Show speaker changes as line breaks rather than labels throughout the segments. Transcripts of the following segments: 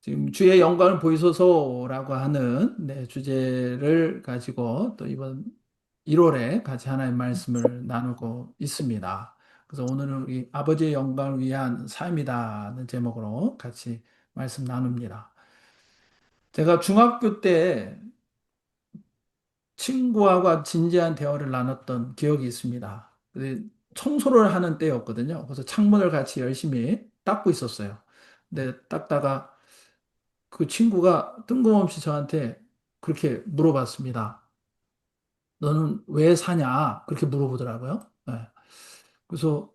지금 주의 영광을 보이소서라고 하는 주제를 가지고 또 이번 1월에 같이 하나님 말씀을 나누고 있습니다. 그래서 오늘은 우리 아버지의 영광을 위한 삶이다는 제목으로 같이 말씀 나눕니다. 제가 중학교 때 친구하고 진지한 대화를 나눴던 기억이 있습니다. 청소를 하는 때였거든요. 그래서 창문을 같이 열심히 닦고 있었어요. 근데 닦다가 그 친구가 뜬금없이 저한테 그렇게 물어봤습니다. 너는 왜 사냐? 그렇게 물어보더라고요. 네. 그래서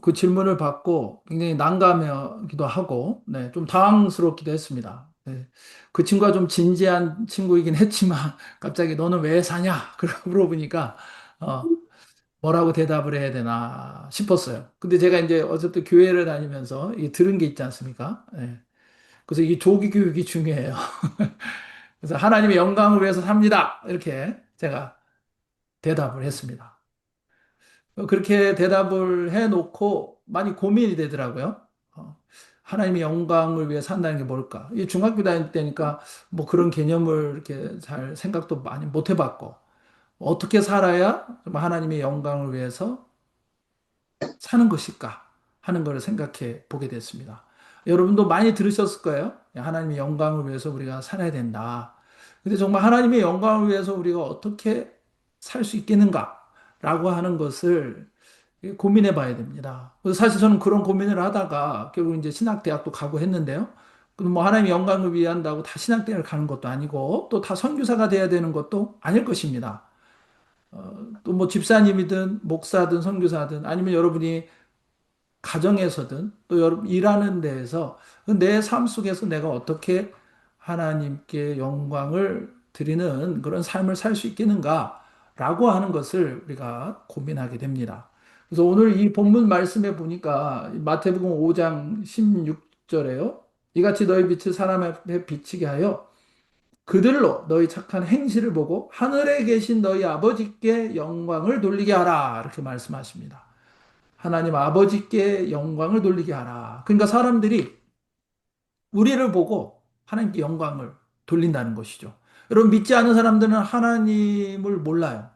그 질문을 받고 굉장히 난감하기도 하고 좀 당황스럽기도 했습니다. 네. 그 친구가 좀 진지한 친구이긴 했지만 갑자기 너는 왜 사냐? 그렇게 물어보니까 어, 뭐라고 대답을 해야 되나 싶었어요. 근데 제가 이제 어쨌든 교회를 다니면서 이 들은 게 있지 않습니까? 네. 그래서 이 조기 교육이 중요해요. 그래서 하나님의 영광을 위해서 삽니다. 이렇게 제가 대답을 했습니다. 그렇게 대답을 해놓고 많이 고민이 되더라고요. 어, 하나님의 영광을 위해 산다는 게 뭘까? 이 중학교 다닐 때니까 뭐 그런 개념을 이렇게 잘 생각도 많이 못 해봤고, 어떻게 살아야 좀 하나님의 영광을 위해서 사는 것일까 하는 걸 생각해 보게 됐습니다. 여러분도 많이 들으셨을 거예요. 하나님의 영광을 위해서 우리가 살아야 된다. 근데 정말 하나님의 영광을 위해서 우리가 어떻게 살 수 있겠는가라고 하는 것을 고민해 봐야 됩니다. 그래서 사실 저는 그런 고민을 하다가 결국 이제 신학대학도 가고 했는데요. 그럼 뭐 하나님의 영광을 위한다고 다 신학대학을 가는 것도 아니고 또 다 선교사가 돼야 되는 것도 아닐 것입니다. 또 뭐 집사님이든 목사든 선교사든 아니면 여러분이 가정에서든 또 여러분 일하는 데에서 내 삶 속에서 내가 어떻게 하나님께 영광을 드리는 그런 삶을 살 수 있겠는가라고 하는 것을 우리가 고민하게 됩니다. 그래서 오늘 이 본문 말씀에 보니까 마태복음 5장 16절에요. 이같이 너희 빛을 사람 앞에 비치게 하여 그들로 너희 착한 행실을 보고 하늘에 계신 너희 아버지께 영광을 돌리게 하라. 이렇게 말씀하십니다. 하나님 아버지께 영광을 돌리게 하라. 그러니까 사람들이 우리를 보고 하나님께 영광을 돌린다는 것이죠. 여러분, 믿지 않은 사람들은 하나님을 몰라요.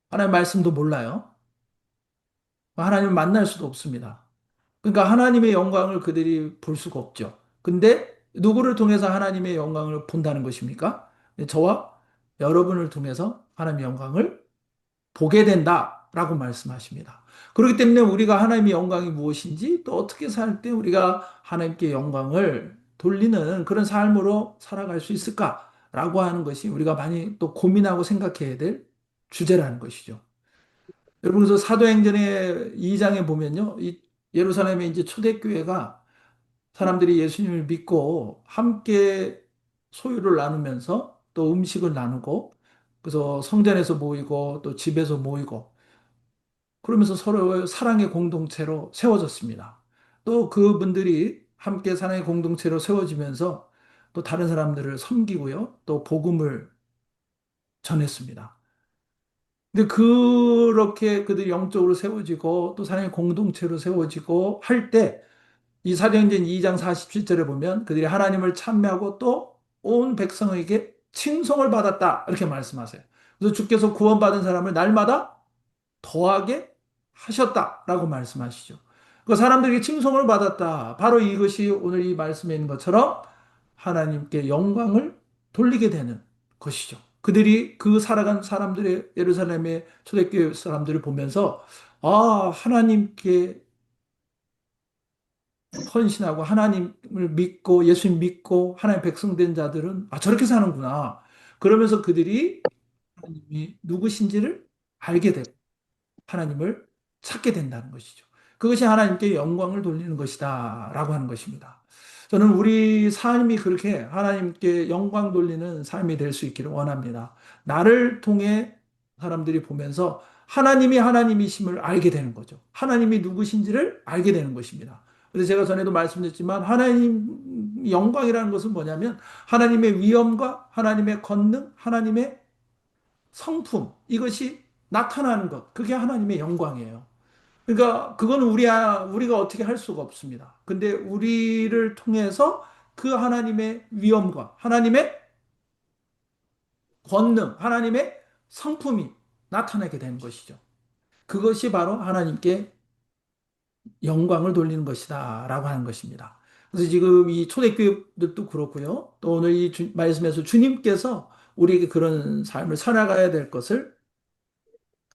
하나님 말씀도 몰라요. 하나님을 만날 수도 없습니다. 그러니까 하나님의 영광을 그들이 볼 수가 없죠. 근데 누구를 통해서 하나님의 영광을 본다는 것입니까? 저와 여러분을 통해서 하나님의 영광을 보게 된다라고 말씀하십니다. 그렇기 때문에 우리가 하나님의 영광이 무엇인지 또 어떻게 살 때 우리가 하나님께 영광을 돌리는 그런 삶으로 살아갈 수 있을까라고 하는 것이 우리가 많이 또 고민하고 생각해야 될 주제라는 것이죠. 여러분, 그래서 사도행전의 2장에 보면요. 이 예루살렘에 이제 초대교회가 사람들이 예수님을 믿고 함께 소유를 나누면서 또 음식을 나누고 그래서 성전에서 모이고 또 집에서 모이고 그러면서 서로 사랑의 공동체로 세워졌습니다. 또 그분들이 함께 사랑의 공동체로 세워지면서 또 다른 사람들을 섬기고요. 또 복음을 전했습니다. 근데 그렇게 그들이 영적으로 세워지고 또 사랑의 공동체로 세워지고 할 때 이 사도행전 2장 47절에 보면 그들이 하나님을 찬미하고 또 온 백성에게 칭송을 받았다. 이렇게 말씀하세요. 그래서 주께서 구원받은 사람을 날마다 더하게 하셨다라고 말씀하시죠. 그 사람들에게 칭송을 받았다. 바로 이것이 오늘 이 말씀에 있는 것처럼 하나님께 영광을 돌리게 되는 것이죠. 그들이 그 살아간 사람들의 예루살렘의 초대교회 사람들을 보면서 하나님께 헌신하고 하나님을 믿고 예수님 믿고 하나님 백성된 자들은 저렇게 사는구나. 그러면서 그들이 하나님이 누구신지를 알게 되고 하나님을 찾게 된다는 것이죠. 그것이 하나님께 영광을 돌리는 것이다. 라고 하는 것입니다. 저는 우리 삶이 그렇게 하나님께 영광 돌리는 삶이 될 수 있기를 원합니다. 나를 통해 사람들이 보면서 하나님이 하나님이심을 알게 되는 거죠. 하나님이 누구신지를 알게 되는 것입니다. 그래서 제가 전에도 말씀드렸지만 하나님 영광이라는 것은 뭐냐면 하나님의 위엄과 하나님의 권능, 하나님의 성품 이것이 나타나는 것. 그게 하나님의 영광이에요. 그러니까 그거는 우리가 어떻게 할 수가 없습니다. 근데 우리를 통해서 그 하나님의 위엄과 하나님의 권능, 하나님의 성품이 나타나게 되는 것이죠. 그것이 바로 하나님께 영광을 돌리는 것이다 라고 하는 것입니다. 그래서 지금 이 초대교육들도 그렇고요. 또 오늘 이 말씀에서 주님께서 우리에게 그런 삶을 살아가야 될 것을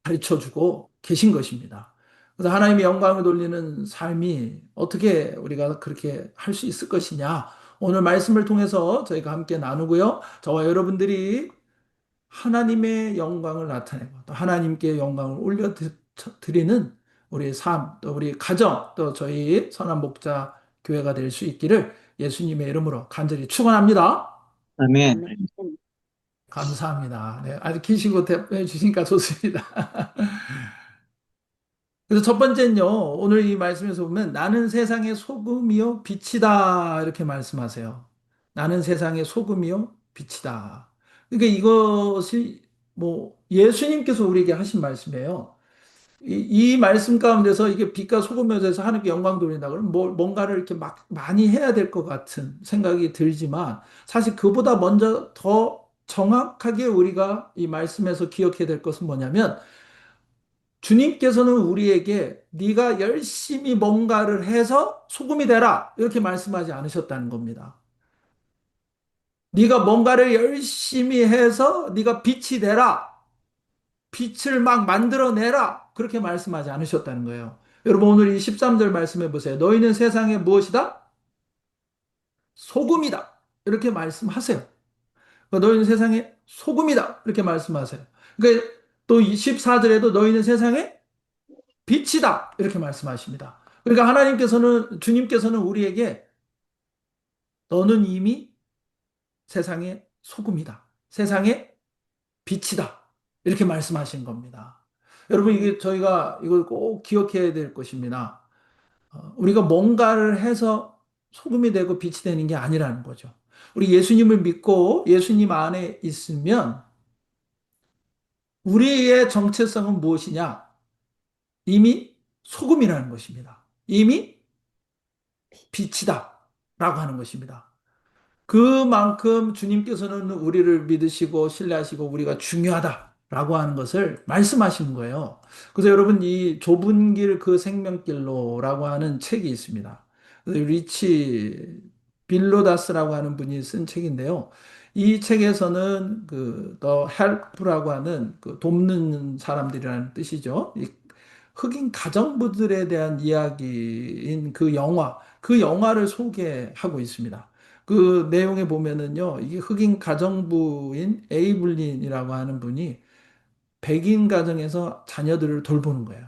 가르쳐 주고 계신 것입니다. 그래서 하나님의 영광을 돌리는 삶이 어떻게 우리가 그렇게 할 수 있을 것이냐. 오늘 말씀을 통해서 저희가 함께 나누고요. 저와 여러분들이 하나님의 영광을 나타내고 또 하나님께 영광을 올려드리는 우리의 삶, 또 우리 가정, 또 저희 선한 목자 교회가 될 수 있기를 예수님의 이름으로 간절히 축원합니다.
아멘.
감사합니다. 네, 아주 기시고 대답해 주시니까 좋습니다. 그래서 첫 번째는요, 오늘 이 말씀에서 보면 나는 세상의 소금이요 빛이다 이렇게 말씀하세요. 나는 세상의 소금이요 빛이다. 그러니까 이것이 뭐 예수님께서 우리에게 하신 말씀이에요. 이 말씀 가운데서 이게 빛과 소금에 대해서 하나님께 영광 돌린다 그러면 뭔가를 이렇게 막 많이 해야 될 것 같은 생각이 들지만 사실 그보다 먼저 더 정확하게 우리가 이 말씀에서 기억해야 될 것은 뭐냐면 주님께서는 우리에게 네가 열심히 뭔가를 해서 소금이 되라 이렇게 말씀하지 않으셨다는 겁니다. 네가 뭔가를 열심히 해서 네가 빛이 되라, 빛을 막 만들어내라 그렇게 말씀하지 않으셨다는 거예요. 여러분 오늘 이 13절 말씀해 보세요. 너희는 세상에 무엇이다? 소금이다. 이렇게 말씀하세요. 그러니까 너희는 세상에 소금이다. 이렇게 말씀하세요. 그러니까 또 14절에도 너희는 세상에 빛이다. 이렇게 말씀하십니다. 그러니까 주님께서는 우리에게 너는 이미 세상의 소금이다. 세상의 빛이다. 이렇게 말씀하신 겁니다. 여러분, 이게 저희가 이걸 꼭 기억해야 될 것입니다. 우리가 뭔가를 해서 소금이 되고 빛이 되는 게 아니라는 거죠. 우리 예수님을 믿고 예수님 안에 있으면 우리의 정체성은 무엇이냐? 이미 소금이라는 것입니다. 이미 빛이다. 라고 하는 것입니다. 그만큼 주님께서는 우리를 믿으시고 신뢰하시고 우리가 중요하다라고 하는 것을 말씀하시는 거예요. 그래서 여러분 이 좁은 길 그 생명길로라고 하는 책이 있습니다. 리치 빌로다스라고 하는 분이 쓴 책인데요. 이 책에서는 더 헬프라고 하는 돕는 사람들이라는 뜻이죠. 이 흑인 가정부들에 대한 이야기인 그 영화를 소개하고 있습니다. 그 내용에 보면은요, 이게 흑인 가정부인 에이블린이라고 하는 분이 백인 가정에서 자녀들을 돌보는 거예요.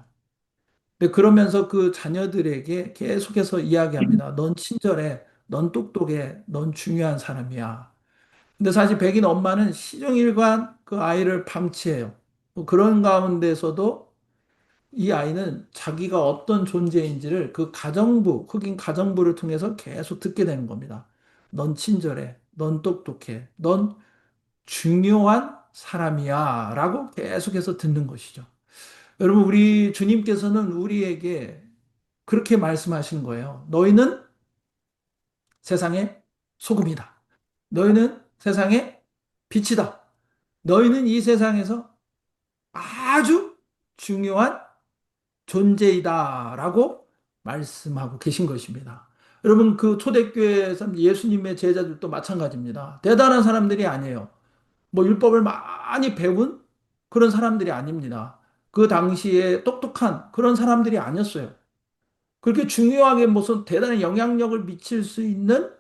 근데 그러면서 그 자녀들에게 계속해서 이야기합니다. 넌 친절해, 넌 똑똑해, 넌 중요한 사람이야. 근데 사실 백인 엄마는 시종일관 그 아이를 방치해요. 뭐 그런 가운데서도 이 아이는 자기가 어떤 존재인지를 흑인 가정부를 통해서 계속 듣게 되는 겁니다. 넌 친절해. 넌 똑똑해. 넌 중요한 사람이야. 라고 계속해서 듣는 것이죠. 여러분, 우리 주님께서는 우리에게 그렇게 말씀하신 거예요. 너희는 세상의 소금이다. 너희는 세상의 빛이다. 너희는 이 세상에서 아주 중요한 존재이다라고 말씀하고 계신 것입니다. 여러분, 그 초대교회에서 예수님의 제자들도 마찬가지입니다. 대단한 사람들이 아니에요. 뭐 율법을 많이 배운 그런 사람들이 아닙니다. 그 당시에 똑똑한 그런 사람들이 아니었어요. 그렇게 중요하게 무슨 대단한 영향력을 미칠 수 있는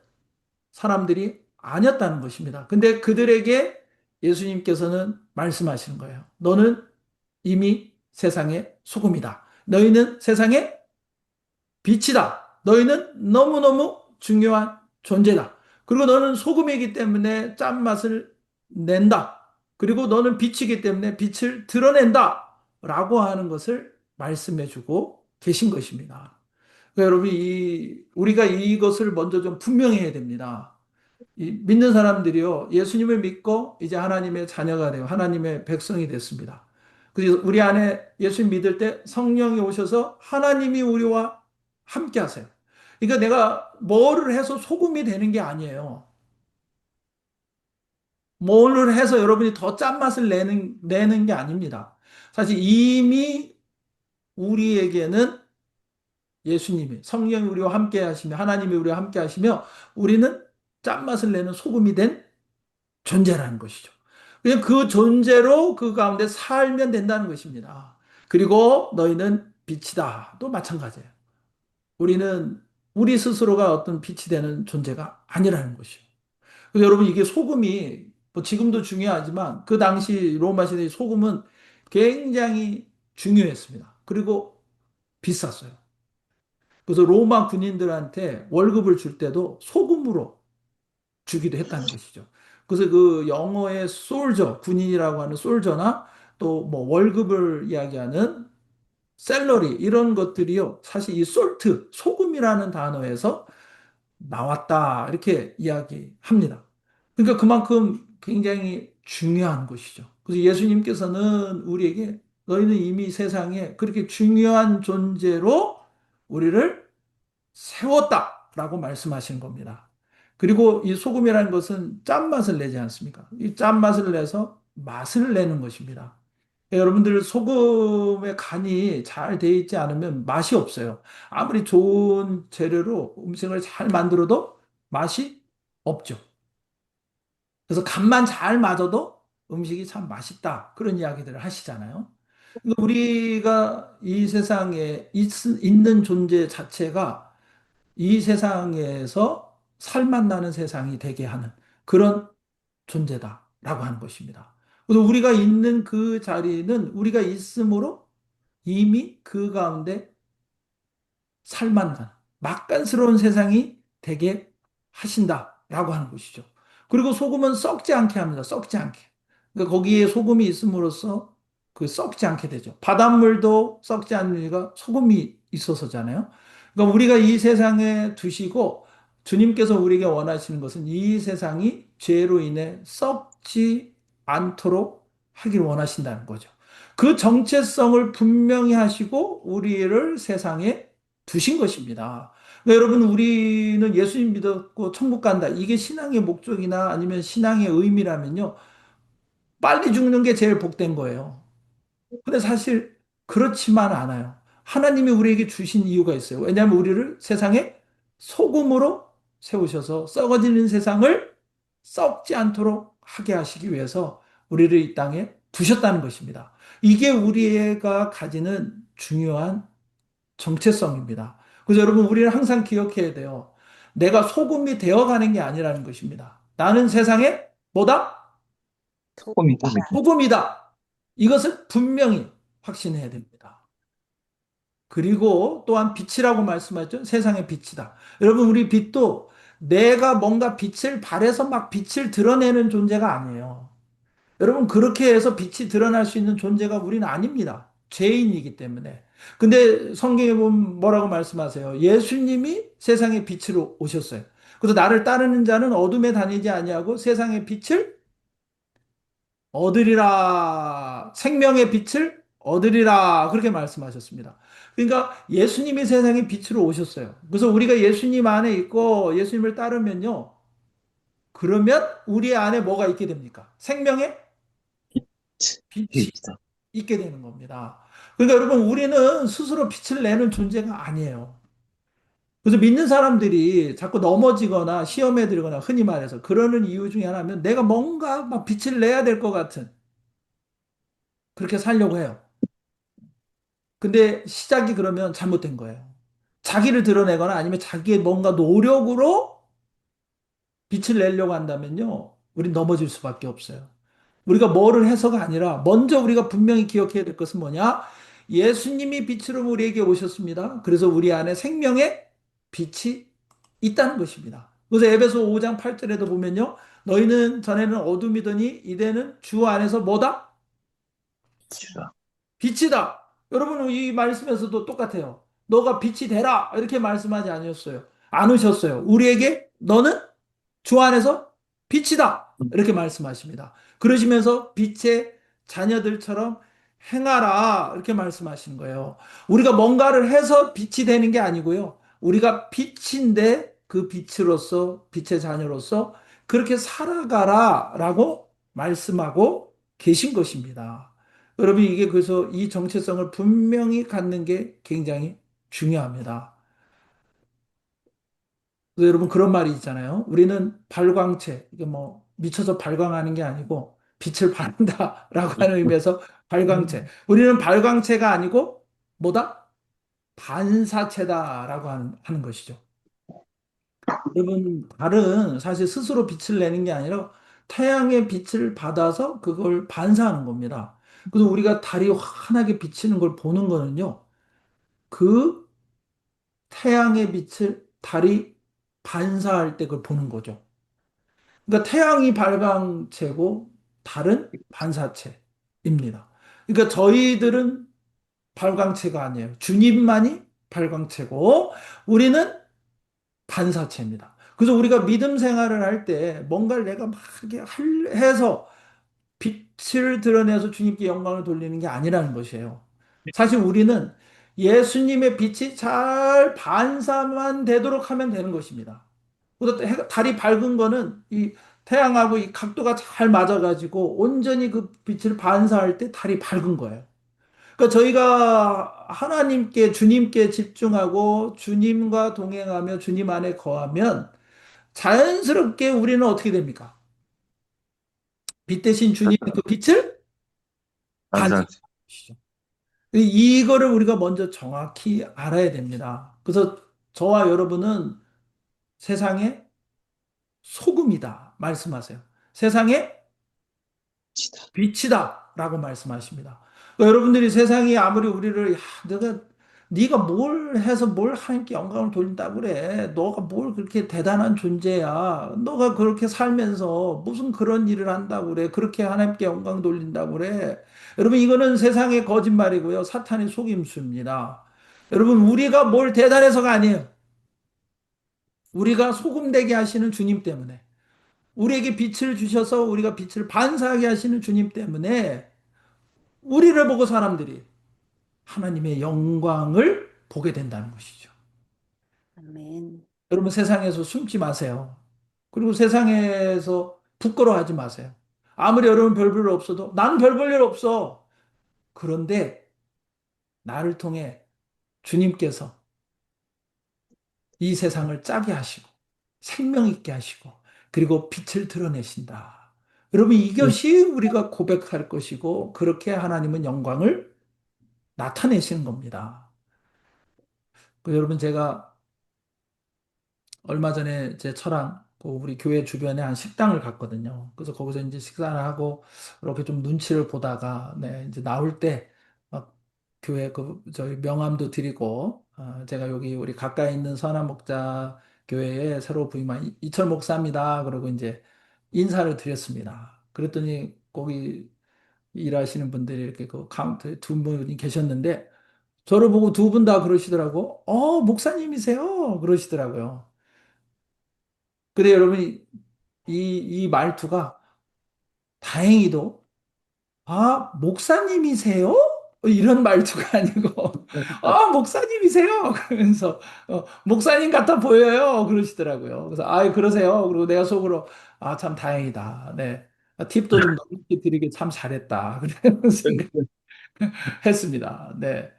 사람들이 아니었다는 것입니다. 근데 그들에게 예수님께서는 말씀하시는 거예요. 너는 이미 세상의 소금이다. 너희는 세상의 빛이다. 너희는 너무너무 중요한 존재다. 그리고 너는 소금이기 때문에 짠맛을 낸다. 그리고 너는 빛이기 때문에 빛을 드러낸다. 라고 하는 것을 말씀해 주고 계신 것입니다. 그러니까 여러분, 우리가 이것을 먼저 좀 분명해야 됩니다. 믿는 사람들이요, 예수님을 믿고 이제 하나님의 자녀가 되고 하나님의 백성이 됐습니다. 그래서 우리 안에 예수 믿을 때 성령이 오셔서 하나님이 우리와 함께 하세요. 그러니까 내가 뭐를 해서 소금이 되는 게 아니에요. 뭐를 해서 여러분이 더 짠맛을 내는 게 아닙니다. 사실 이미 우리에게는 예수님이 성령이 우리와 함께 하시며 하나님이 우리와 함께 하시며 우리는 짠맛을 내는 소금이 된 존재라는 것이죠. 그냥 그 존재로 그 가운데 살면 된다는 것입니다. 그리고 너희는 빛이다. 또 마찬가지예요. 우리는 우리 스스로가 어떤 빛이 되는 존재가 아니라는 것이요. 그래서 여러분 이게 소금이 뭐 지금도 중요하지만 그 당시 로마 시대의 소금은 굉장히 중요했습니다. 그리고 비쌌어요. 그래서 로마 군인들한테 월급을 줄 때도 소금으로 주기도 했다는 것이죠. 그래서 그 영어의 솔저, 군인이라고 하는 솔저나 또 뭐 월급을 이야기하는 셀러리 이런 것들이요. 사실 이 솔트, 소금이라는 단어에서 나왔다. 이렇게 이야기합니다. 그러니까 그만큼 굉장히 중요한 것이죠. 그래서 예수님께서는 우리에게 너희는 이미 세상에 그렇게 중요한 존재로 우리를 세웠다라고 말씀하신 겁니다. 그리고 이 소금이라는 것은 짠맛을 내지 않습니까? 이 짠맛을 내서 맛을 내는 것입니다. 여러분들 소금의 간이 잘 돼 있지 않으면 맛이 없어요. 아무리 좋은 재료로 음식을 잘 만들어도 맛이 없죠. 그래서 간만 잘 맞아도 음식이 참 맛있다. 그런 이야기들을 하시잖아요. 그러니까 우리가 이 세상에 있는 존재 자체가 이 세상에서 살맛 나는 세상이 되게 하는 그런 존재다라고 하는 것입니다. 그래서 우리가 있는 그 자리는 우리가 있음으로 이미 그 가운데 살만한 맛간스러운 세상이 되게 하신다라고 하는 것이죠. 그리고 소금은 썩지 않게 합니다. 썩지 않게. 그러니까 거기에 소금이 있음으로써 그 썩지 않게 되죠. 바닷물도 썩지 않는 이유가 소금이 있어서잖아요. 그러니까 우리가 이 세상에 두시고 주님께서 우리에게 원하시는 것은 이 세상이 죄로 인해 썩지 않도록 하길 원하신다는 거죠. 그 정체성을 분명히 하시고 우리를 세상에 두신 것입니다. 그러니까 여러분, 우리는 예수님 믿었고 천국 간다. 이게 신앙의 목적이나 아니면 신앙의 의미라면요. 빨리 죽는 게 제일 복된 거예요. 근데 사실 그렇지만 않아요. 하나님이 우리에게 주신 이유가 있어요. 왜냐하면 우리를 세상에 소금으로 세우셔서 썩어지는 세상을 썩지 않도록 하게 하시기 위해서 우리를 이 땅에 두셨다는 것입니다. 이게 우리가 가지는 중요한 정체성입니다. 그래서 여러분, 우리는 항상 기억해야 돼요. 내가 소금이 되어가는 게 아니라는 것입니다. 나는 세상에 뭐다?
소금이다.
소금이다. 이것을 분명히 확신해야 됩니다. 그리고 또한 빛이라고 말씀하셨죠. 세상의 빛이다. 여러분, 우리 빛도 내가 뭔가 빛을 발해서 막 빛을 드러내는 존재가 아니에요. 여러분, 그렇게 해서 빛이 드러날 수 있는 존재가 우리는 아닙니다. 죄인이기 때문에. 근데 성경에 보면 뭐라고 말씀하세요? 예수님이 세상의 빛으로 오셨어요. 그래서 나를 따르는 자는 어둠에 다니지 아니하고 세상의 빛을 얻으리라. 생명의 빛을 얻으리라. 그렇게 말씀하셨습니다. 그러니까 예수님이 세상의 빛으로 오셨어요. 그래서 우리가 예수님 안에 있고 예수님을 따르면요. 그러면 우리 안에 뭐가 있게 됩니까? 생명의 빛이
빛이다.
있게 되는 겁니다. 그러니까 여러분, 우리는 스스로 빛을 내는 존재가 아니에요. 그래서 믿는 사람들이 자꾸 넘어지거나 시험에 들거나 흔히 말해서 그러는 이유 중에 하나는 내가 뭔가 막 빛을 내야 될 것 같은 그렇게 살려고 해요. 근데 시작이 그러면 잘못된 거예요. 자기를 드러내거나 아니면 자기의 뭔가 노력으로 빛을 내려고 한다면요. 우린 넘어질 수밖에 없어요. 우리가 뭐를 해서가 아니라 먼저 우리가 분명히 기억해야 될 것은 뭐냐? 예수님이 빛으로 우리에게 오셨습니다. 그래서 우리 안에 생명의 빛이 있다는 것입니다. 그래서 에베소 5장 8절에도 보면요. 너희는 전에는 어둠이더니 이제는 주 안에서 뭐다?
빛이다.
빛이다. 여러분, 이 말씀에서도 똑같아요. 너가 빛이 되라. 이렇게 말씀하지 않으셨어요. 않으셨어요. 우리에게 너는 주 안에서 빛이다. 이렇게 말씀하십니다. 그러시면서 빛의 자녀들처럼 행하라. 이렇게 말씀하시는 거예요. 우리가 뭔가를 해서 빛이 되는 게 아니고요. 우리가 빛인데 그 빛으로서, 빛의 자녀로서 그렇게 살아가라. 라고 말씀하고 계신 것입니다. 여러분, 이게 그래서 이 정체성을 분명히 갖는 게 굉장히 중요합니다. 그래서 여러분 그런 말이 있잖아요. 우리는 발광체, 이게 뭐 미쳐서 발광하는 게 아니고 빛을 발한다라고 하는 의미에서 발광체. 우리는 발광체가 아니고 뭐다? 반사체다라고 하는 것이죠. 여러분, 달은 사실 스스로 빛을 내는 게 아니라 태양의 빛을 받아서 그걸 반사하는 겁니다. 그래서 우리가 달이 환하게 비치는 걸 보는 거는요. 그 태양의 빛을 달이 반사할 때 그걸 보는 거죠. 그러니까 태양이 발광체고 달은 반사체입니다. 그러니까 저희들은 발광체가 아니에요. 주님만이 발광체고 우리는 반사체입니다. 그래서 우리가 믿음 생활을 할 때 뭔가를 내가 막 이렇게 해서 빛을 드러내서 주님께 영광을 돌리는 게 아니라는 것이에요. 사실 우리는 예수님의 빛이 잘 반사만 되도록 하면 되는 것입니다. 그래서 달이 밝은 거는 이 태양하고 이 각도가 잘 맞아가지고 온전히 그 빛을 반사할 때 달이 밝은 거예요. 그러니까 저희가 하나님께, 주님께 집중하고 주님과 동행하며 주님 안에 거하면 자연스럽게 우리는 어떻게 됩니까? 빛 대신 주님의 그 빛을 반사하는
반사체.
것이죠. 이거를 우리가 먼저 정확히 알아야 됩니다. 그래서 저와 여러분은 세상의 소금이다 말씀하세요. 세상의
지다.
빛이다 라고 말씀하십니다. 그러니까 여러분들이 세상이 아무리 우리를 야, 네가 뭘 해서 뭘 하나님께 영광을 돌린다고 그래. 너가 뭘 그렇게 대단한 존재야. 너가 그렇게 살면서 무슨 그런 일을 한다고 그래. 그렇게 하나님께 영광 돌린다고 그래. 여러분 이거는 세상의 거짓말이고요. 사탄의 속임수입니다. 여러분 우리가 뭘 대단해서가 아니에요. 우리가 소금되게 하시는 주님 때문에. 우리에게 빛을 주셔서 우리가 빛을 반사하게 하시는 주님 때문에 우리를 보고 사람들이 하나님의 영광을 보게 된다는 것이죠.
아멘.
여러분 세상에서 숨지 마세요. 그리고 세상에서 부끄러워하지 마세요. 아무리 여러분 별 볼 일 없어도 나는 별 볼 일 없어. 그런데 나를 통해 주님께서 이 세상을 짜게 하시고 생명 있게 하시고 그리고 빛을 드러내신다. 여러분 이것이 우리가 고백할 것이고 그렇게 하나님은 영광을 나타내시는 겁니다. 여러분 제가 얼마 전에 제 처랑 그 우리 교회 주변에 한 식당을 갔거든요. 그래서 거기서 이제 식사를 하고 이렇게 좀 눈치를 보다가 네, 이제 나올 때 막 교회 그 저희 명함도 드리고 제가 여기 우리 가까이 있는 선한 목자 교회에 새로 부임한 이철 목사입니다. 그러고 이제 인사를 드렸습니다. 그랬더니 거기 일하시는 분들이 이렇게 그 카운터에 두 분이 계셨는데 저를 보고 두 분 다 그러시더라고. 목사님이세요? 그러시더라고요. 근데 여러분, 이 말투가 다행히도, 목사님이세요? 이런 말투가 아니고, 목사님이세요? 그러면서, 목사님 같아 보여요? 그러시더라고요. 그래서, 그러세요? 그리고 내가 속으로, 참 다행이다. 네. 팁도 좀 높게 드리길 참 잘했다. 그런 생각했습니다. 네.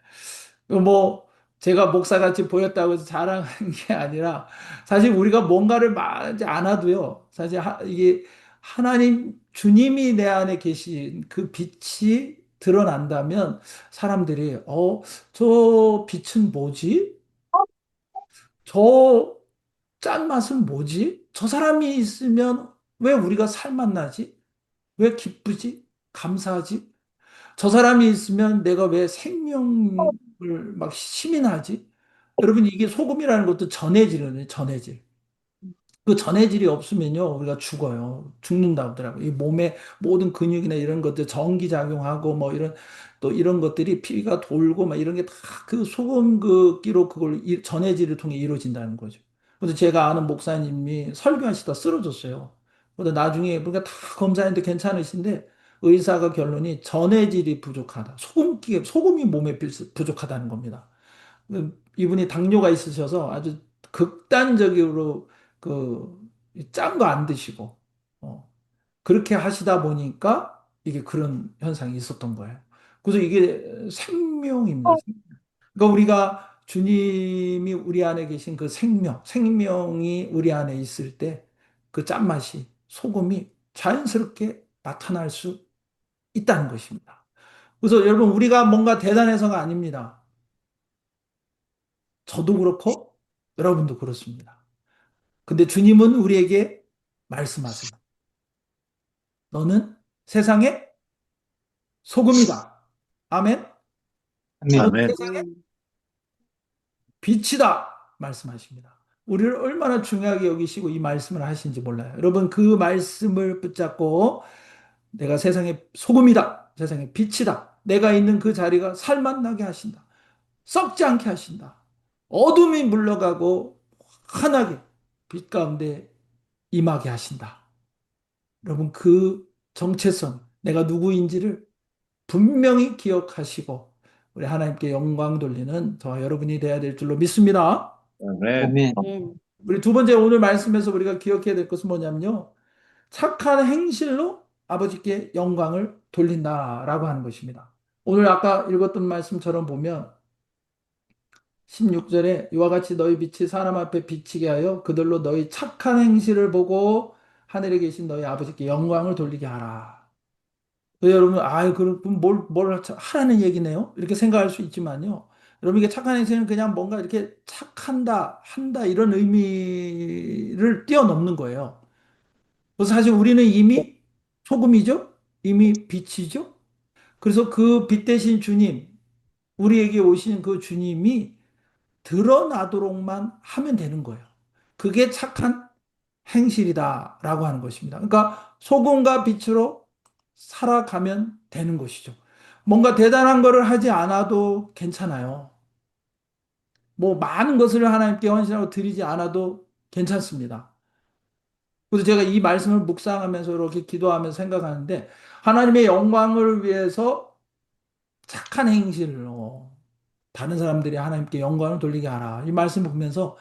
뭐 제가 목사같이 보였다고 해서 자랑하는 게 아니라 사실 우리가 뭔가를 말하지 않아도요. 사실 이게 하나님 주님이 내 안에 계신 그 빛이 드러난다면 사람들이 저 빛은 뭐지? 저 짠맛은 뭐지? 저 사람이 있으면 왜 우리가 살맛 나지? 왜 기쁘지? 감사하지? 저 사람이 있으면 내가 왜 생명을 막 시민하지? 여러분, 이게 소금이라는 것도 전해질이거든요, 전해질. 그 전해질이 없으면요, 우리가 죽어요. 죽는다고 하더라고요. 이 몸의 모든 근육이나 이런 것들 전기작용하고 뭐 이런, 또 이런 것들이 피가 돌고 막 이런 게 다 그 소금 그 끼로 그걸 전해질을 통해 이루어진다는 거죠. 그래서 제가 아는 목사님이 설교하시다 쓰러졌어요. 근데 나중에, 그러니까 다 검사했는데 괜찮으신데, 의사가 결론이 전해질이 부족하다. 소금이 몸에 부족하다는 겁니다. 이분이 당뇨가 있으셔서 아주 극단적으로 그 짠 거 안 드시고 어, 그렇게 하시다 보니까 이게 그런 현상이 있었던 거예요. 그래서 이게 생명입니다. 그러니까 우리가 주님이 우리 안에 계신 그 생명이 우리 안에 있을 때 그 짠맛이, 소금이 자연스럽게 나타날 수 있다는 것입니다. 그래서 여러분, 우리가 뭔가 대단해서가 아닙니다. 저도 그렇고 여러분도 그렇습니다. 근데 주님은 우리에게 말씀하세요. 너는 세상의 소금이다. 아멘. 너는
아멘.
세상의
아멘.
빛이다. 말씀하십니다. 우리를 얼마나 중요하게 여기시고 이 말씀을 하신지 몰라요. 여러분, 그 말씀을 붙잡고 내가 세상의 소금이다. 세상의 빛이다. 내가 있는 그 자리가 살맛 나게 하신다. 썩지 않게 하신다. 어둠이 물러가고 환하게 빛 가운데 임하게 하신다. 여러분, 그 정체성, 내가 누구인지를 분명히 기억하시고 우리 하나님께 영광 돌리는 저와 여러분이 되어야 될 줄로 믿습니다.
아멘.
아멘.
우리 두 번째 오늘 말씀에서 우리가 기억해야 될 것은 뭐냐면요. 착한 행실로 아버지께 영광을 돌린다라고 하는 것입니다. 오늘 아까 읽었던 말씀처럼 보면 16절에 이와 같이 너희 빛이 사람 앞에 비치게 하여 그들로 너희 착한 행실을 보고 하늘에 계신 너희 아버지께 영광을 돌리게 하라. 여러분, 그럼 뭘 하라는 얘기네요? 이렇게 생각할 수 있지만요. 여러분, 이게 착한 행실은 그냥 뭔가 이렇게 착한다, 한다, 이런 의미를 뛰어넘는 거예요. 그래서 사실 우리는 이미 소금이죠? 이미 빛이죠? 그래서 그 빛 대신 주님, 우리에게 오신 그 주님이 드러나도록만 하면 되는 거예요. 그게 착한 행실이다라고 하는 것입니다. 그러니까 소금과 빛으로 살아가면 되는 것이죠. 뭔가 대단한 거를 하지 않아도 괜찮아요. 뭐 많은 것을 하나님께 헌신하고 드리지 않아도 괜찮습니다. 그래서 제가 이 말씀을 묵상하면서 이렇게 기도하면서 생각하는데 하나님의 영광을 위해서 착한 행실로 다른 사람들이 하나님께 영광을 돌리게 하라. 이 말씀을 보면서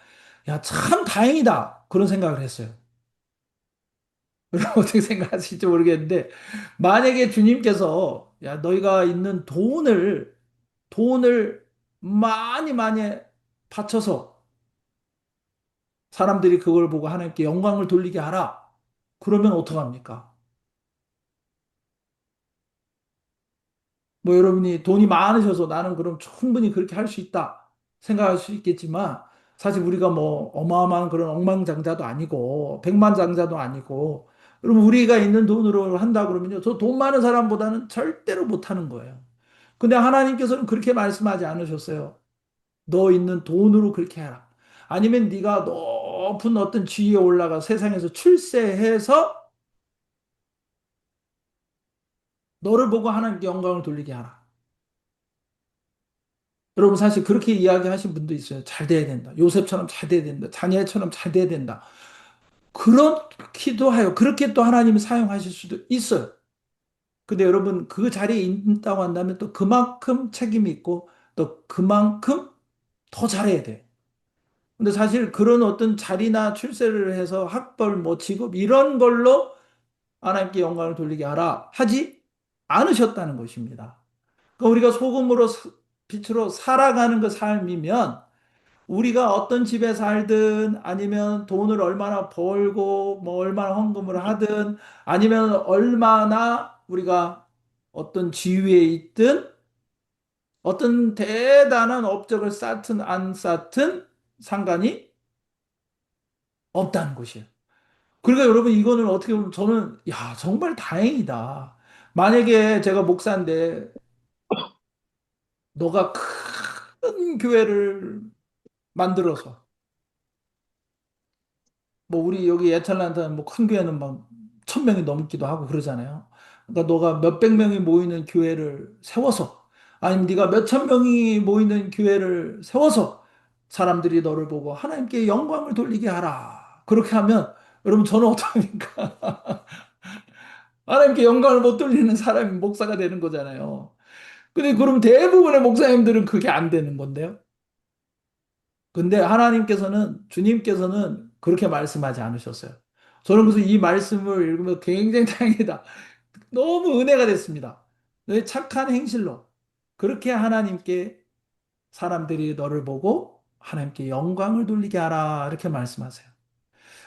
야, 참 다행이다. 그런 생각을 했어요. 여러분 어떻게 생각하실지 모르겠는데 만약에 주님께서 야, 너희가 있는 돈을 많이 많이 바쳐서 사람들이 그걸 보고 하나님께 영광을 돌리게 하라. 그러면 어떡합니까? 뭐 여러분이 돈이 많으셔서 나는 그럼 충분히 그렇게 할 수 있다 생각할 수 있겠지만 사실 우리가 뭐 어마어마한 그런 억만장자도 아니고 백만장자도 아니고 그럼 우리가 있는 돈으로 한다 그러면요. 저 돈 많은 사람보다는 절대로 못 하는 거예요. 근데 하나님께서는 그렇게 말씀하지 않으셨어요. 너 있는 돈으로 그렇게 해라. 아니면 네가 높은 어떤 지위에 올라가 세상에서 출세해서 너를 보고 하나님께 영광을 돌리게 하라. 여러분 사실 그렇게 이야기하신 분도 있어요. 잘 돼야 된다. 요셉처럼 잘 돼야 된다. 다니엘처럼 잘 돼야 된다. 그렇기도 하여 그렇게 또 하나님이 사용하실 수도 있어요. 근데 여러분 그 자리에 있다고 한다면 또 그만큼 책임이 있고 또 그만큼 더 잘해야 돼요. 근데 사실 그런 어떤 자리나 출세를 해서 학벌, 뭐 직업 이런 걸로 하나님께 영광을 돌리게 하라 하지 않으셨다는 것입니다. 그러니까 우리가 소금으로 빛으로 살아가는 그 삶이면 우리가 어떤 집에 살든 아니면 돈을 얼마나 벌고 뭐 얼마나 헌금을 하든 아니면 얼마나 우리가 어떤 지위에 있든 어떤 대단한 업적을 쌓든 안 쌓든 상관이 없다는 것이에요. 그러니까 여러분 이거는 어떻게 보면 저는 야 정말 다행이다. 만약에 제가 목사인데 너가 큰 교회를 만들어서 뭐 우리 여기 예찬란타 뭐큰 교회는 막 1,000명이 넘기도 하고 그러잖아요. 그러니까 너가 몇백 명이 모이는 교회를 세워서 아니면 네가 몇천 명이 모이는 교회를 세워서 사람들이 너를 보고 하나님께 영광을 돌리게 하라. 그렇게 하면 여러분 저는 어떡합니까? 하나님께 영광을 못 돌리는 사람이 목사가 되는 거잖아요. 근데 그럼 대부분의 목사님들은 그게 안 되는 건데요. 근데 하나님께서는, 주님께서는 그렇게 말씀하지 않으셨어요. 저는 그래서 이 말씀을 읽으면 굉장히 다행이다. 너무 은혜가 됐습니다. 너의 착한 행실로 그렇게 하나님께 사람들이 너를 보고 하나님께 영광을 돌리게 하라. 이렇게 말씀하세요.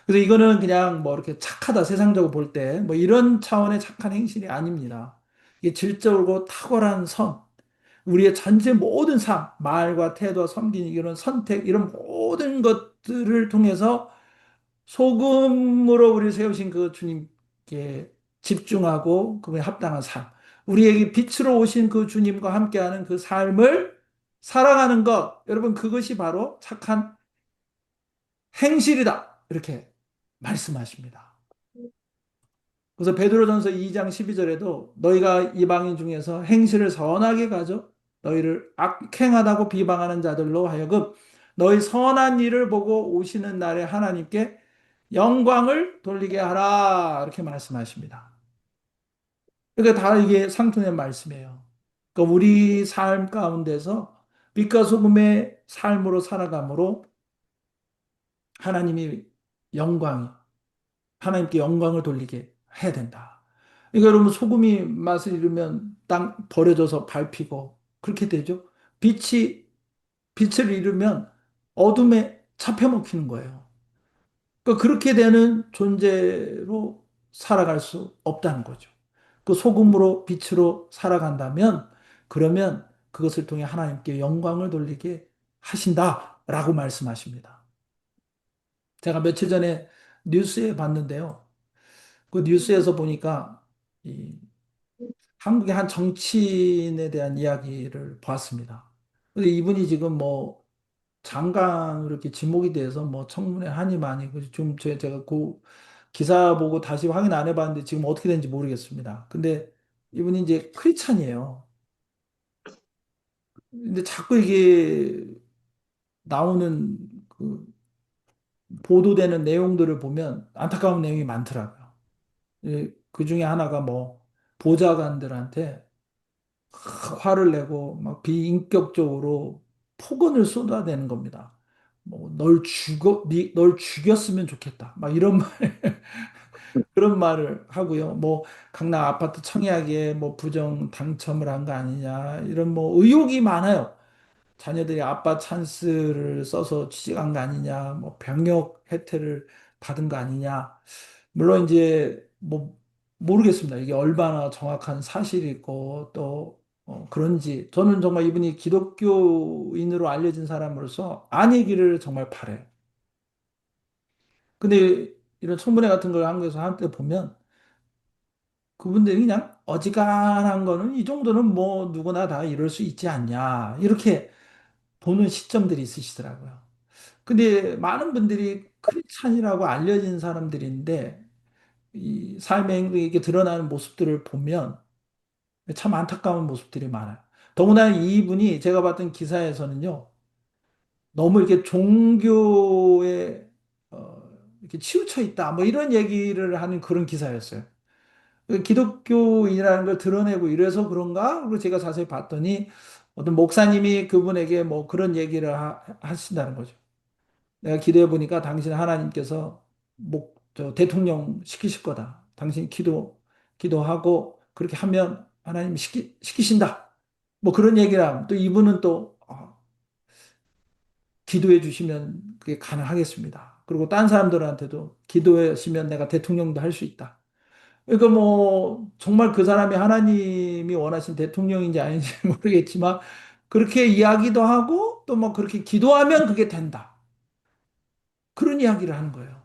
그래서 이거는 그냥 뭐 이렇게 착하다 세상적으로 볼 때 뭐 이런 차원의 착한 행실이 아닙니다. 이게 질적으로 탁월한 선, 우리의 전체 모든 삶, 말과 태도와 섬기는 이런 선택, 이런 모든 것들을 통해서 소금으로 우리 세우신 그 주님께 집중하고 그에 합당한 삶, 우리에게 빛으로 오신 그 주님과 함께하는 그 삶을 살아가는 것, 여러분 그것이 바로 착한 행실이다. 이렇게 말씀하십니다. 그래서 베드로전서 2장 12절에도 너희가 이방인 중에서 행실을 선하게 가져 너희를 악행하다고 비방하는 자들로 하여금 너희 선한 일을 보고 오시는 날에 하나님께 영광을 돌리게 하라 이렇게 말씀하십니다. 그러니까 다 이게 상통의 말씀이에요. 그러니까 우리 삶 가운데서 빛과 소금의 삶으로 살아감으로 하나님이 영광이 하나님께 영광을 돌리게 해야 된다. 그러니까 여러분 소금이 맛을 잃으면 땅 버려져서 밟히고 그렇게 되죠. 빛이 빛을 잃으면 어둠에 잡혀먹히는 거예요. 그러니까 그렇게 되는 존재로 살아갈 수 없다는 거죠. 그 소금으로 빛으로 살아간다면 그러면 그것을 통해 하나님께 영광을 돌리게 하신다라고 말씀하십니다. 제가 며칠 전에 뉴스에 봤는데요. 그 뉴스에서 보니까 이 한국의 한 정치인에 대한 이야기를 봤습니다. 근데 이분이 지금 뭐 장관으로 이렇게 지목이 돼서 뭐 청문회 하니 많이 좀 제가 그 기사 보고 다시 확인 안 해봤는데 지금 어떻게 되는지 모르겠습니다. 근데 이분이 이제 크리스찬이에요. 근데 자꾸 이게 나오는 그 보도되는 내용들을 보면 안타까운 내용이 많더라고요. 그 중에 하나가 뭐 보좌관들한테 화를 내고 막 비인격적으로 폭언을 쏟아대는 겁니다. 뭐 널 죽였으면 좋겠다. 막 이런 말, 그런 말을 하고요. 뭐 강남 아파트 청약에 뭐 부정 당첨을 한 거 아니냐 이런 뭐 의혹이 많아요. 자녀들이 아빠 찬스를 써서 취직한 거 아니냐, 뭐 병역 혜택을 받은 거 아니냐. 물론 이제 뭐 모르겠습니다. 이게 얼마나 정확한 사실이 있고 또 그런지 저는 정말 이분이 기독교인으로 알려진 사람으로서 아니기를 정말 바래요. 근데 이런 청문회 같은 걸 한국에서 한때 보면 그분들이 그냥 어지간한 거는 이 정도는 뭐 누구나 다 이럴 수 있지 않냐 이렇게 보는 시점들이 있으시더라고요. 근데 많은 분들이 크리스찬이라고 알려진 사람들인데 이 삶의 행동에 이게 드러나는 모습들을 보면 참 안타까운 모습들이 많아요. 더구나 이분이 제가 봤던 기사에서는요, 너무 이렇게 종교에 이렇게 치우쳐 있다, 뭐 이런 얘기를 하는 그런 기사였어요. 그 기독교인이라는 걸 드러내고 이래서 그런가? 그리고 제가 자세히 봤더니 어떤 목사님이 그분에게 뭐 그런 얘기를 하신다는 거죠. 내가 기도해 보니까 당신 하나님께서 대통령 시키실 거다. 당신 기도하고 그렇게 하면 하나님 시키신다. 뭐 그런 얘기를 하면 또 이분은 또 기도해 주시면 그게 가능하겠습니다. 그리고 딴 사람들한테도 기도해 주시면 내가 대통령도 할 수 있다. 그러니까 뭐 정말 그 사람이 하나님이 원하신 대통령인지 아닌지 모르겠지만 그렇게 이야기도 하고 또 뭐 그렇게 기도하면 그게 된다. 그런 이야기를 하는 거예요.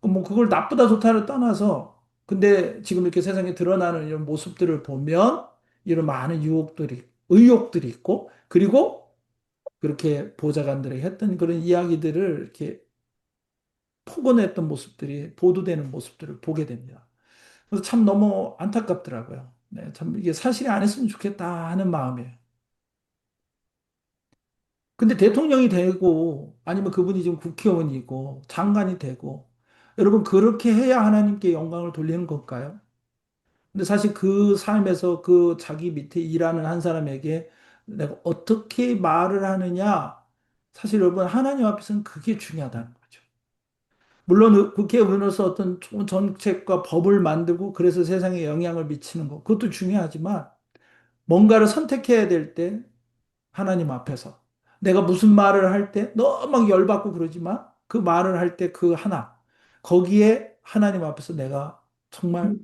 뭐 그걸 나쁘다 좋다를 떠나서 근데 지금 이렇게 세상에 드러나는 이런 모습들을 보면 이런 많은 의혹들이 있고 그리고 그렇게 보좌관들이 했던 그런 이야기들을 이렇게 폭언했던 모습들이 보도되는 모습들을 보게 됩니다. 그래서 참 너무 안타깝더라고요. 네, 참 이게 사실이 아니었으면 좋겠다 하는 마음이에요. 근데 대통령이 되고 아니면 그분이 지금 국회의원이고 장관이 되고 여러분 그렇게 해야 하나님께 영광을 돌리는 걸까요? 근데 사실 그 삶에서 그 자기 밑에 일하는 한 사람에게 내가 어떻게 말을 하느냐, 사실 여러분 하나님 앞에서는 그게 중요하다는 거죠. 물론 국회의원으로서 어떤 좋은 정책과 법을 만들고 그래서 세상에 영향을 미치는 것, 그것도 중요하지만 뭔가를 선택해야 될 때 하나님 앞에서 내가 무슨 말을 할 때 너무 막 열받고 그러지만 그 말을 할 때 그 하나, 거기에 하나님 앞에서 내가 정말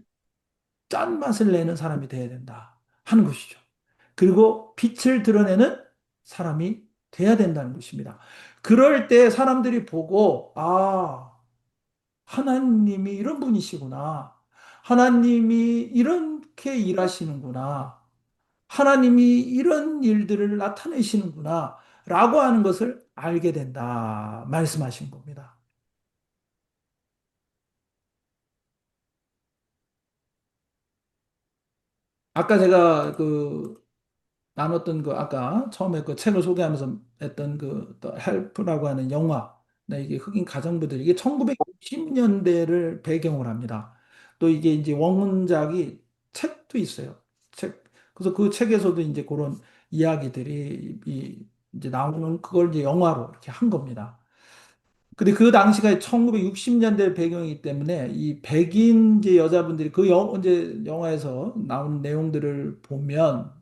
짠맛을 내는 사람이 돼야 된다 하는 것이죠. 그리고 빛을 드러내는 사람이 돼야 된다는 것입니다. 그럴 때 사람들이 보고, 아, 하나님이 이런 분이시구나. 하나님이 이렇게 일하시는구나. 하나님이 이런 일들을 나타내시는구나. 라고 하는 것을 알게 된다. 말씀하신 겁니다. 아까 제가 나눴던 아까 처음에 그 책을 소개하면서 했던 또 헬프라고 하는 영화. 네, 이게 흑인 가정부들 이게 1960년대를 배경으로 합니다. 또 이게 이제 원문작이 책도 있어요. 책. 그래서 그 책에서도 이제 그런 이야기들이 이제 나오는 그걸 이제 영화로 이렇게 한 겁니다. 근데 그 당시가 1960년대 배경이기 때문에 이 백인 이제 여자분들이 이제 영화에서 나오는 내용들을 보면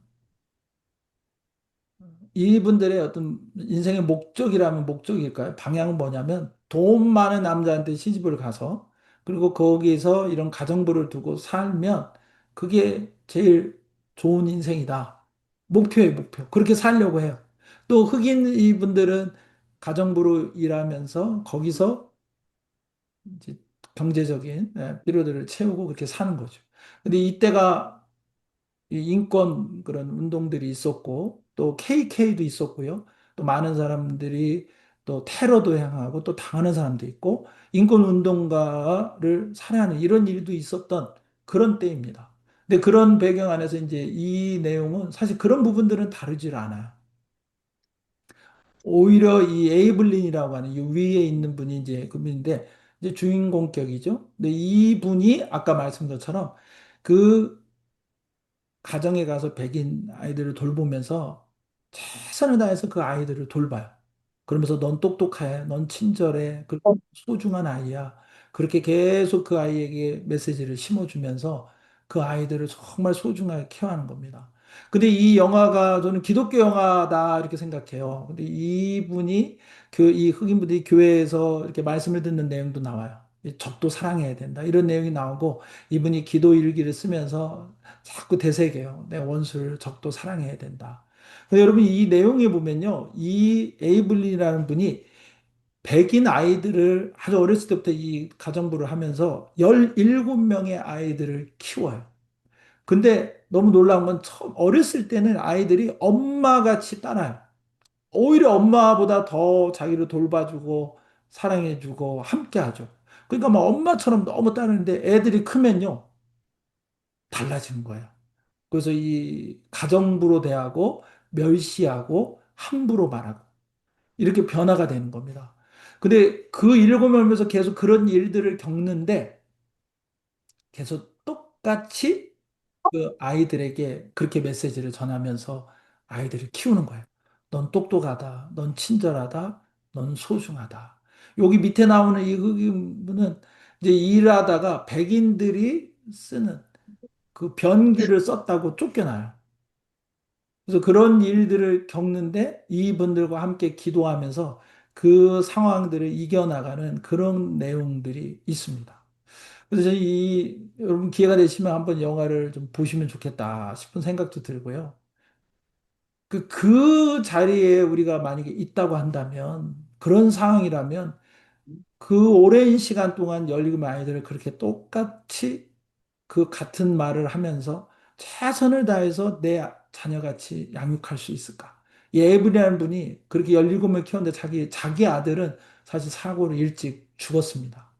이분들의 어떤 인생의 목적이라면 목적일까요? 방향은 뭐냐면 돈 많은 남자한테 시집을 가서 그리고 거기서 이런 가정부를 두고 살면 그게 제일 좋은 인생이다. 목표예요, 목표. 그렇게 살려고 해요. 또 흑인 이분들은 가정부로 일하면서 거기서 이제 경제적인 필요들을 채우고 그렇게 사는 거죠. 근데 이때가 이 인권 그런 운동들이 있었고 또 KK도 있었고요. 또 많은 사람들이 또 테러도 행하고 또 당하는 사람도 있고 인권 운동가를 살해하는 이런 일도 있었던 그런 때입니다. 근데 그런 배경 안에서 이제 이 내용은 사실 그런 부분들은 다루질 않아요. 오히려 이 에이블린이라고 하는 이 위에 있는 분이 이제 그분인데 이제 주인공격이죠. 근데 이 분이 아까 말씀드린 것처럼 그 가정에 가서 백인 아이들을 돌보면서 최선을 다해서 그 아이들을 돌봐요. 그러면서 넌 똑똑해, 넌 친절해, 그리고 소중한 아이야. 그렇게 계속 그 아이에게 메시지를 심어주면서 그 아이들을 정말 소중하게 케어하는 겁니다. 근데 이 영화가 저는 기독교 영화다 이렇게 생각해요. 근데 이분이 이 흑인분들이 교회에서 이렇게 말씀을 듣는 내용도 나와요. 이 적도 사랑해야 된다. 이런 내용이 나오고 이분이 기도 일기를 쓰면서 자꾸 되새겨요. 내 원수를 적도 사랑해야 된다. 근데 여러분 이 내용에 보면요. 이 에이블리라는 분이 백인 아이들을 아주 어렸을 때부터 이 가정부를 하면서 17명의 아이들을 키워요. 근데 너무 놀라운 건 처음 어렸을 때는 아이들이 엄마같이 따라요. 오히려 엄마보다 더 자기를 돌봐주고 사랑해주고 함께하죠. 그러니까 막 엄마처럼 너무 따르는데 애들이 크면요. 달라지는 거예요. 그래서 이 가정부로 대하고 멸시하고 함부로 말하고 이렇게 변화가 되는 겁니다. 근데 그 읽어보면서 계속 그런 일들을 겪는데 계속 똑같이 그 아이들에게 그렇게 메시지를 전하면서 아이들을 키우는 거예요. 넌 똑똑하다. 넌 친절하다. 넌 소중하다. 여기 밑에 나오는 이 흑인분은 이제 일하다가 백인들이 쓰는 그 변기를 썼다고 쫓겨나요. 그래서 그런 일들을 겪는데 이분들과 함께 기도하면서 그 상황들을 이겨나가는 그런 내용들이 있습니다. 그래서 여러분 기회가 되시면 한번 영화를 좀 보시면 좋겠다 싶은 생각도 들고요. 그 자리에 우리가 만약에 있다고 한다면, 그런 상황이라면 그 오랜 시간 동안 열리금 아이들을 그렇게 똑같이 그 같은 말을 하면서 최선을 다해서 내 자녀같이 양육할 수 있을까? 이 에브리라는 분이 그렇게 17을 키웠는데 자기 아들은 사실 사고로 일찍 죽었습니다.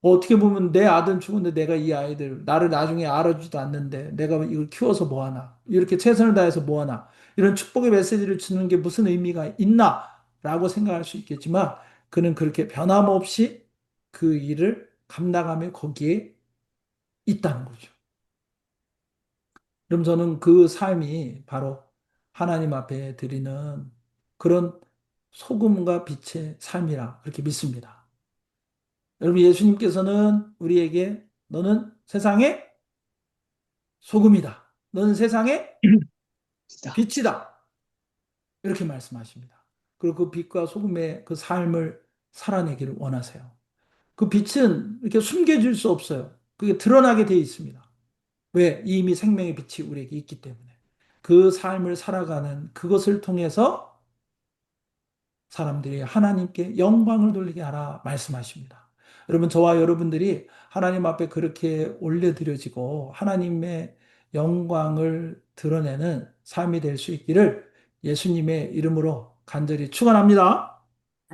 어떻게 보면 내 아들은 죽었는데 내가 이 아이들, 나를 나중에 알아주지도 않는데 내가 이걸 키워서 뭐하나? 이렇게 최선을 다해서 뭐하나? 이런 축복의 메시지를 주는 게 무슨 의미가 있나? 라고 생각할 수 있겠지만 그는 그렇게 변함없이 그 일을 감당하며 거기에 있다는 거죠. 그럼 저는 그 삶이 바로 하나님 앞에 드리는 그런 소금과 빛의 삶이라 그렇게 믿습니다. 여러분, 예수님께서는 우리에게 너는 세상의 소금이다. 너는 세상의
시다.
빛이다. 이렇게 말씀하십니다. 그리고 그 빛과 소금의 그 삶을 살아내기를 원하세요. 그 빛은 이렇게 숨겨질 수 없어요. 그게 드러나게 되어 있습니다. 왜? 이미 생명의 빛이 우리에게 있기 때문에. 그 삶을 살아가는 그것을 통해서 사람들이 하나님께 영광을 돌리게 하라 말씀하십니다. 여러분, 저와 여러분들이 하나님 앞에 그렇게 올려드려지고 하나님의 영광을 드러내는 삶이 될 수 있기를 예수님의 이름으로 간절히 축원합니다.